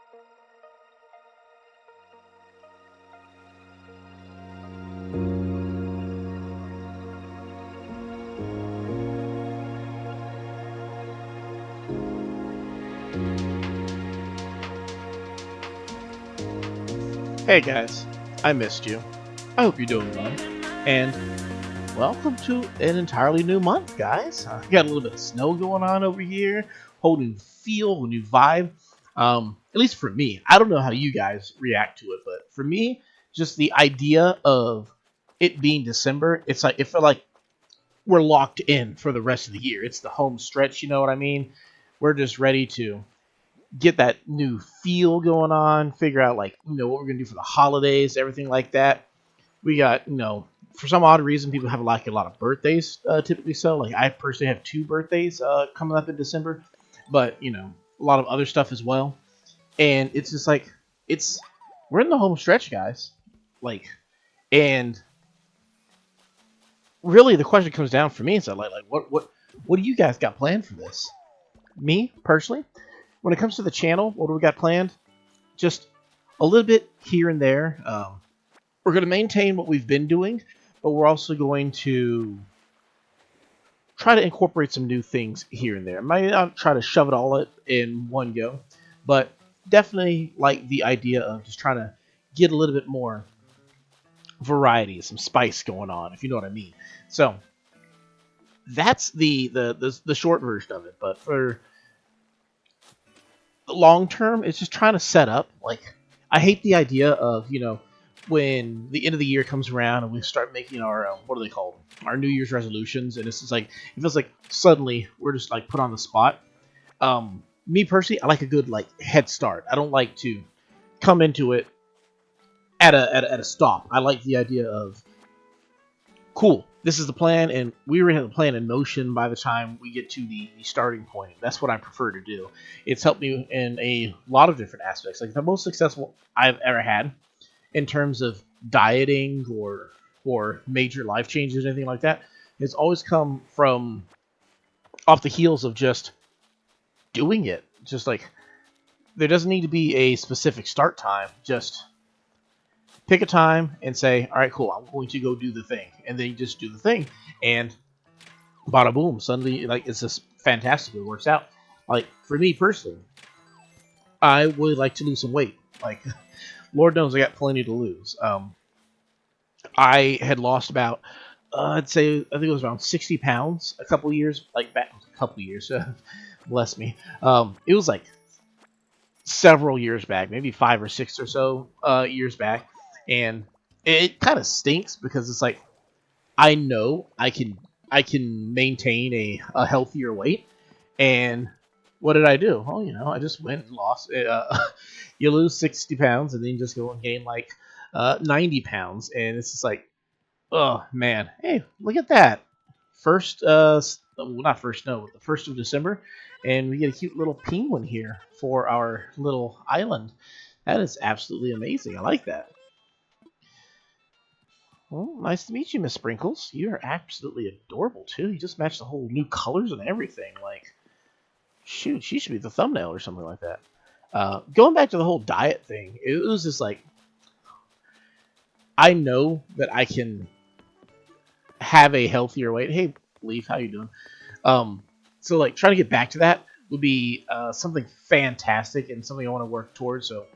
Hey guys, I missed you. I hope you're doing well. And welcome to an entirely new month, guys. Got a little bit of snow going on over here, whole new feel, whole new vibe. At least for me. I don't know how you guys react to it, but for me, just the idea of it being December, it's like it felt like we're locked in for the rest of the year. It's the home stretch, you know what I mean? We're just ready to get that new feel going on, figure out like, what we're gonna do for the holidays, everything like that. We got, for some odd reason, people have like a lot of birthdays, typically. So like I personally have two birthdays coming up in December, but a lot of other stuff as well. And it's just like it's we're in the home stretch, guys. Like, and really the question comes down for me is that like what do you guys got planned for this? Me personally, when it comes to the channel, what do we got planned? Just a little bit here and there. We're going to maintain what we've been doing, but we're also going to try to incorporate some new things here and there. I might not try to shove it all in one go, but definitely like the idea of just trying to get a little bit more variety, some spice going on, if you know what I mean. So that's the short version of it. But for the long term, it's just trying to set up. Like, I hate the idea of when the end of the year comes around and we start making our what are they called, our New Year's resolutions, and it's just like it feels like suddenly we're just like put on the spot. Me personally, I like a good like head start. I don't like to come into it at a stop. I like the idea of cool. This is the plan, and we already have the plan in motion by the time we get to the starting point. That's what I prefer to do. It's helped me in a lot of different aspects. Like the most successful I've ever had in terms of dieting or major life changes or anything like that has always come from off the heels of just doing it. Just like there doesn't need to be a specific start time. Just pick a time and say, all right, cool, I'm going to go do the thing. And then you just do the thing. And bada boom, suddenly like it's just fantastic. It works out. Like for me personally, I would like to lose some weight. Like Lord knows I got plenty to lose. I had lost about, I'd say, I think it was around 60 pounds a couple years, like back a couple years, bless me. It was like several years back, maybe 5 or 6 or so years back. And it kind of stinks because it's like, I know I can maintain a healthier weight. And what did I do? Oh, I just went and lost. You lose 60 pounds and then you just go and gain like 90 pounds. And it's just like, oh, man. Hey, look at that. First, well, not first, no, but the 1st of December. And we get a cute little penguin here for our little island. That is absolutely amazing. I like that. Well, nice to meet you, Miss Sprinkles. You're absolutely adorable, too. You just match the whole new colors and everything. Like, shoot, she should be the thumbnail or something like that. Going back to the whole diet thing, it was just like I know that I can have a healthier weight. Hey, Leaf, how you doing? So like trying to get back to that would be something fantastic and something I want to work towards. So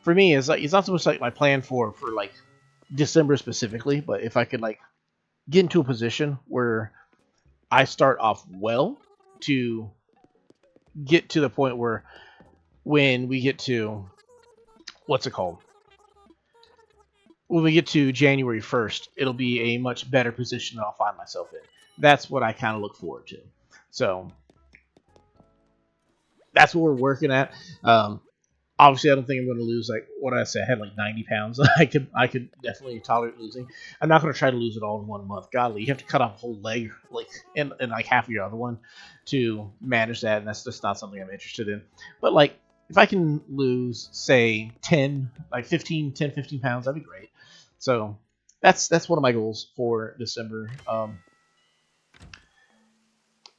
for me, it's not so much like my plan for like December specifically, but if I could like get into a position where I start off well to get to the point where when we get to what's it called? When we get to January 1st, it'll be a much better position that I'll find myself in. That's what I kind of look forward to. So that's what we're working at. Obviously, I don't think I'm going to lose like what I said. I had like 90 pounds. I could definitely tolerate losing. I'm not going to try to lose it all in 1 month. Godly, you have to cut off a whole leg, like and like half of your other one, to manage that, and that's just not something I'm interested in. But like, if I can lose, say, 10, like 15, 10, 15 pounds, that'd be great. So that's one of my goals for December.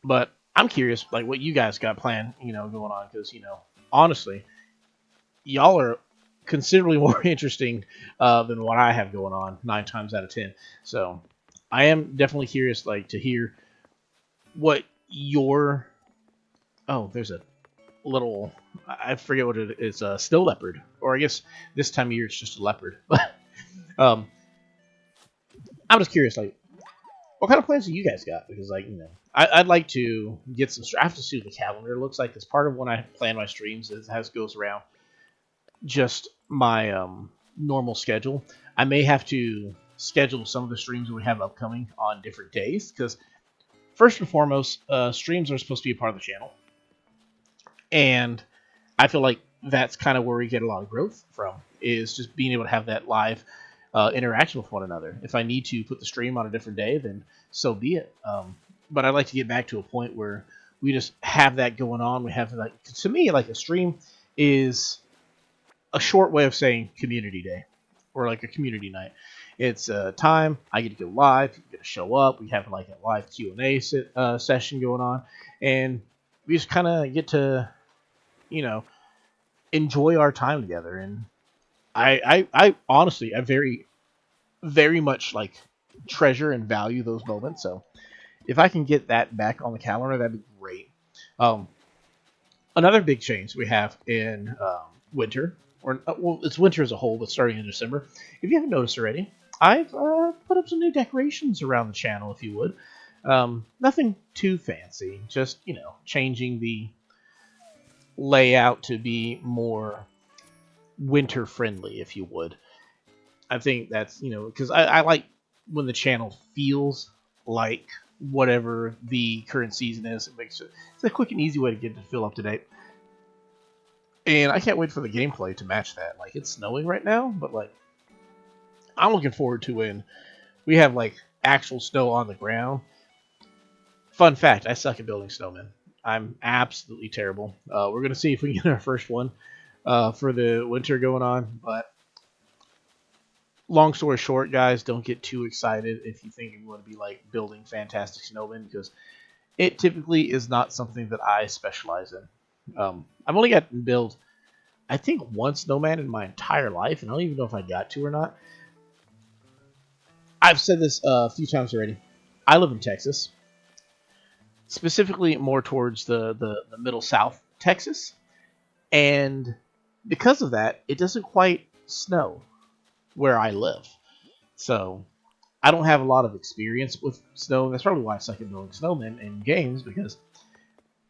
But I'm curious, like what you guys got planned, going on, because honestly, y'all are considerably more interesting than what I have going on 9 times out of 10. So I am definitely curious, like, to hear what your there's a little, I forget what it is, a snow leopard, or I guess this time of year it's just a leopard. But um, I'm just curious, like, what kind of plans do you guys got? Because, like, I'd like to get some. I have to see what the calendar looks like. Because part of when I plan my streams is as goes around just my normal schedule. I may have to schedule some of the streams that we have upcoming on different days. Because first and foremost, streams are supposed to be a part of the channel, and I feel like that's kind of where we get a lot of growth from, is just being able to have that live interaction with one another. If I need to put the stream on a different day, then so be it. But I'd like to get back to a point where we just have that going on. We have, like, to me, like, a stream is a short way of saying community day, or like a community night. It's a time I get to go live, you get to show up, we have like a live Q&A session going on, and we just kind of get to, enjoy our time together. And I honestly, I very, very much, like, treasure and value those moments. So if I can get that back on the calendar, that'd be great. Another big change we have in winter, or well, it's winter as a whole, but starting in December. If you haven't noticed already, I've put up some new decorations around the channel, if you would. Nothing too fancy, just, changing the layout to be more winter friendly, if you would. I think that's, because I like when the channel feels like whatever the current season is. It's a quick and easy way to get to feel up to date. And I can't wait for the gameplay to match that. Like, it's snowing right now, but, like, I'm looking forward to when we have, like, actual snow on the ground. Fun fact, I suck at building snowmen. I'm absolutely terrible. We're going to see if we get our first one for the winter going on. But long story short, guys, don't get too excited if you think you're going to be, like, building fantastic snowmen, because it typically is not something that I specialize in. I've only got to build, I think, one snowman in my entire life, and I don't even know if I got to or not. I've said this a few times already. I live in Texas, specifically more towards the middle south Texas, and because of that, it doesn't quite snow where I live. So I don't have a lot of experience with snow. That's probably why I suck at building snowmen in games, because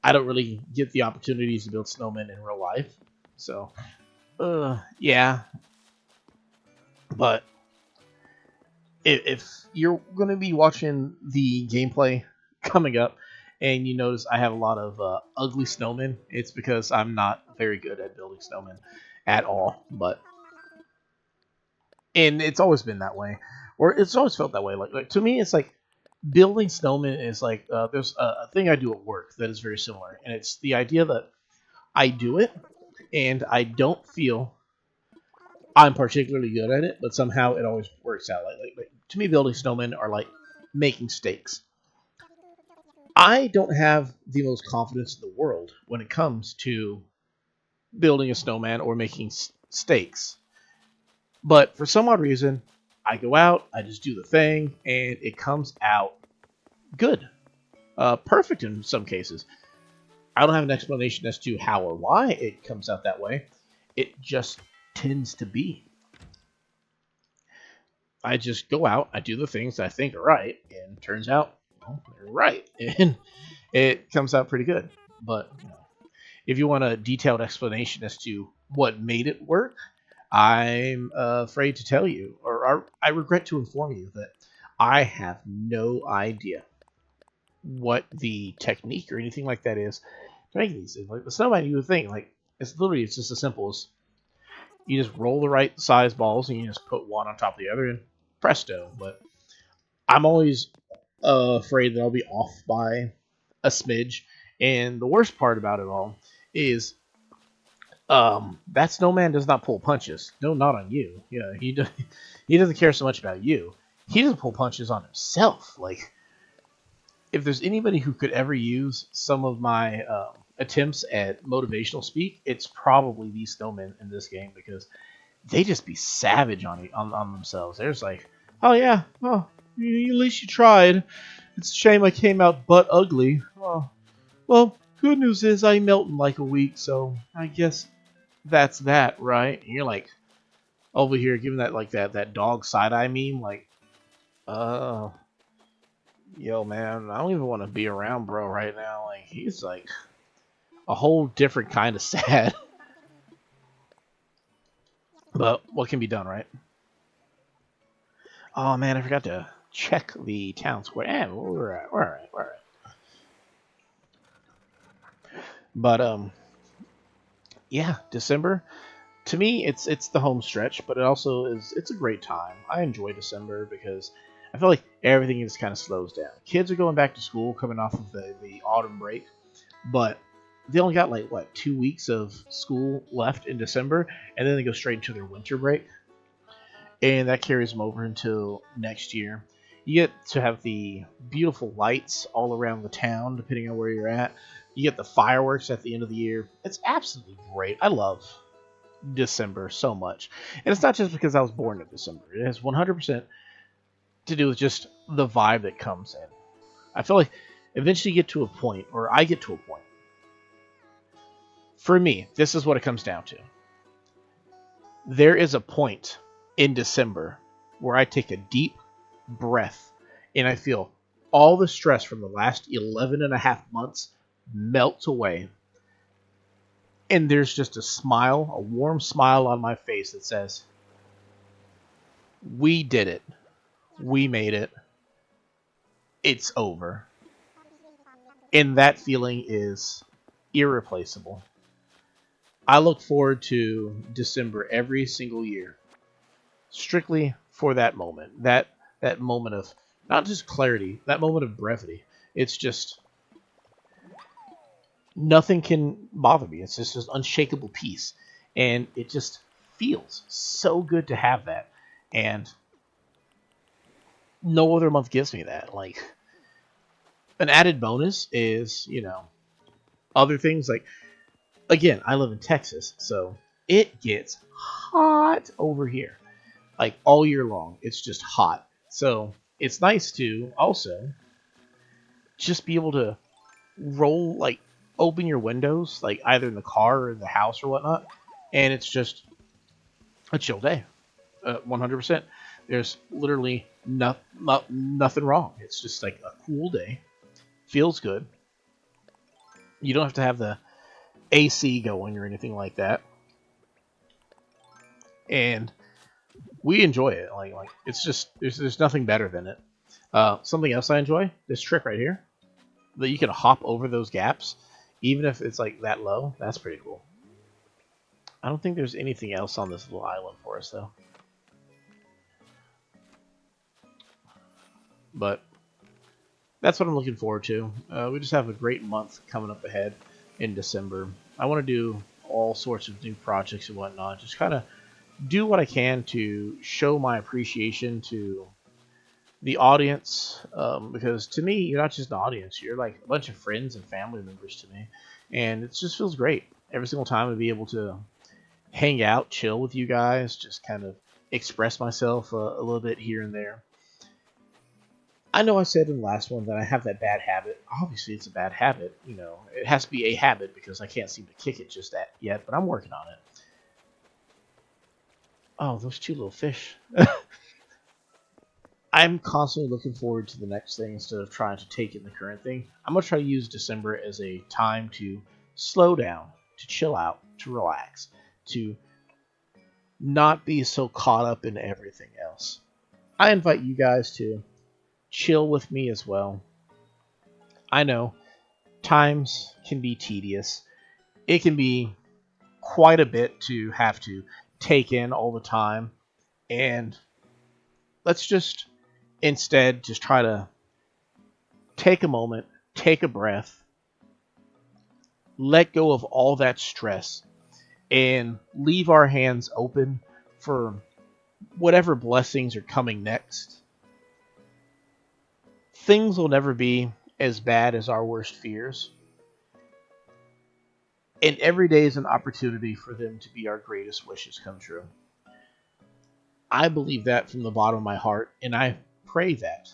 I don't really get the opportunities to build snowmen in real life. So, yeah. But if you're going to be watching the gameplay coming up and you notice I have a lot of ugly snowmen, it's because I'm not very good at building snowmen at all. And it's always been that way, or it's always felt that way. Like to me, it's like building snowmen is like there's a thing I do at work that is very similar, and it's the idea that I do it and I don't feel I'm particularly good at it, but somehow it always works out. Like to me, building snowmen are like making steaks. I don't have the most confidence in the world when it comes to building a snowman or making steaks, but for some odd reason, I go out, I just do the thing, and it comes out good. Perfect in some cases. I don't have an explanation as to how or why it comes out that way. It just tends to be. I just go out, I do the things I think are right, and turns out, well, they're right. And it comes out pretty good. But if you want a detailed explanation as to what made it work, I'm afraid to tell you, or I regret to inform you that I have no idea what the technique or anything like that is to make these things. Like the snowman, you would think, like, it's just as simple as you just roll the right size balls and you just put one on top of the other and presto. But I'm always afraid that I'll be off by a smidge. And the worst part about it all is that snowman does not pull punches. No, not on you. Yeah, he doesn't care so much about you. He doesn't pull punches on himself. Like, if there's anybody who could ever use some of my attempts at motivational speak, it's probably these snowmen in this game because they just be savage on themselves. They're just like, oh yeah, well, at least you tried. It's a shame I came out butt ugly. Oh, well, good news is I melt in like a week, so I guess that's that, right? And you're like over here giving that like that dog side eye meme, like, uh, yo man, I don't even want to be around bro right now. Like he's like a whole different kind of sad. But what can be done, right? Oh man, I forgot to check the town square. We're alright, we're alright. But yeah, December to me it's the home stretch, but it also it's a great time. I enjoy December because I feel like everything just kind of slows down. Kids are going back to school, coming off of the autumn break, but they only got like what 2 weeks of school left in December, and then they go straight into their winter break, and that carries them over until next year. You get to have the beautiful lights all around the town, depending on where you're at. You get the fireworks at the end of the year. It's absolutely great. I love December so much. And it's not just because I was born in December. It has 100% to do with just the vibe that comes in. I feel like eventually you get to a point, or I get to a point. For me, this is what it comes down to. There is a point in December where I take a deep breath and I feel all the stress from the last 11 and a half months melt away. And there's just a smile, a warm smile on my face that says, we did it. We made it. It's over. And that feeling is irreplaceable. I look forward to December every single year, strictly for that moment. That moment of not just clarity, that moment of brevity. It's just nothing can bother me. It's just an unshakable peace, and it just feels so good to have that. And no other month gives me that. Like an added bonus is, other things like again, I live in Texas, so it gets hot over here. Like all year long, it's just hot. So it's nice to also just be able to roll, like open your windows, like either in the car or in the house or whatnot, and it's just a chill day. 100%. There's literally nothing wrong. It's just like a cool day. Feels good. You don't have to have the AC going or anything like that. And we enjoy it. Like it's just there's nothing better than it. Something else I enjoy, this trick right here, that you can hop over those gaps, even if it's like that low. That's pretty cool. I don't think there's anything else on this little island for us though. But that's what I'm looking forward to. We just have a great month coming up ahead in December. I want to do all sorts of new projects and whatnot. Just kind of do what I can to show my appreciation to the audience, because to me, you're not just an audience. You're like a bunch of friends and family members to me, and it just feels great every single time to be able to hang out, chill with you guys, just kind of express myself a little bit here and there. I know I said in the last one that I have that bad habit. Obviously, it's a bad habit. It has to be a habit because I can't seem to kick it just that yet, but I'm working on it. Oh, those two little fish. I'm constantly looking forward to the next thing instead of trying to take in the current thing. I'm going to try to use December as a time to slow down, to chill out, to relax, to not be so caught up in everything else. I invite you guys to chill with me as well. I know times can be tedious. It can be quite a bit to have to take in all the time. And let's just instead just try to take a moment, take a breath, let go of all that stress, and leave our hands open for whatever blessings are coming next. Things will never be as bad as our worst fears. And every day is an opportunity for them to be our greatest wishes come true. I believe that from the bottom of my heart, and I pray that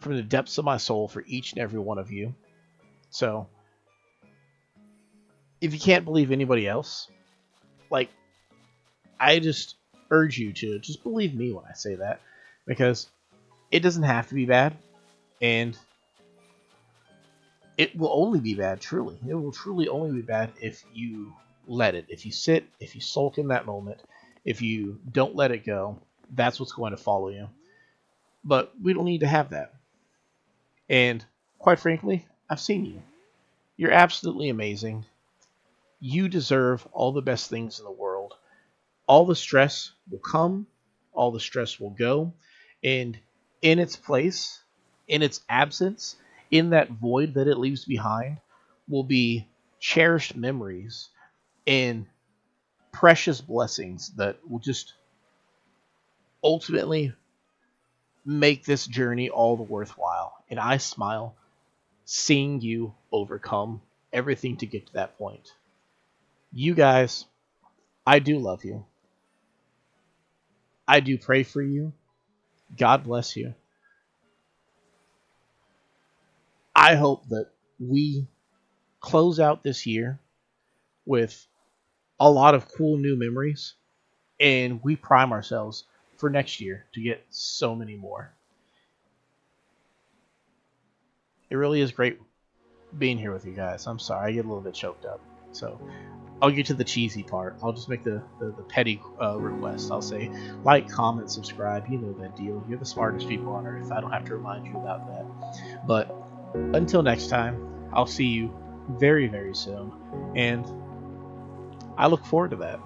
from the depths of my soul for each and every one of you. So, if you can't believe anybody else, like, I just urge you to just believe me when I say that, because it doesn't have to be bad, and it will only be bad, truly. It will truly only be bad if you let it. If you sit, if you sulk in that moment, if you don't let it go, that's what's going to follow you. But we don't need to have that. And quite frankly, I've seen you. You're absolutely amazing. You deserve all the best things in the world. All the stress will come, all the stress will go, and in its place, in its absence, in that void that it leaves behind, will be cherished memories and precious blessings that will just ultimately make this journey all the worthwhile. And I smile seeing you overcome everything to get to that point. You guys, I do love you. I do pray for you. God bless you. I hope that we close out this year with a lot of cool new memories and we prime ourselves for next year to get so many more. It really is great being here with you guys. I'm sorry, I get a little bit choked up. So I'll get to the cheesy part. I'll just make the petty request. I'll say like, comment, subscribe. You know that deal. You're the smartest people on earth. I don't have to remind you about that. But until next time, I'll see you very, very soon. And I look forward to that.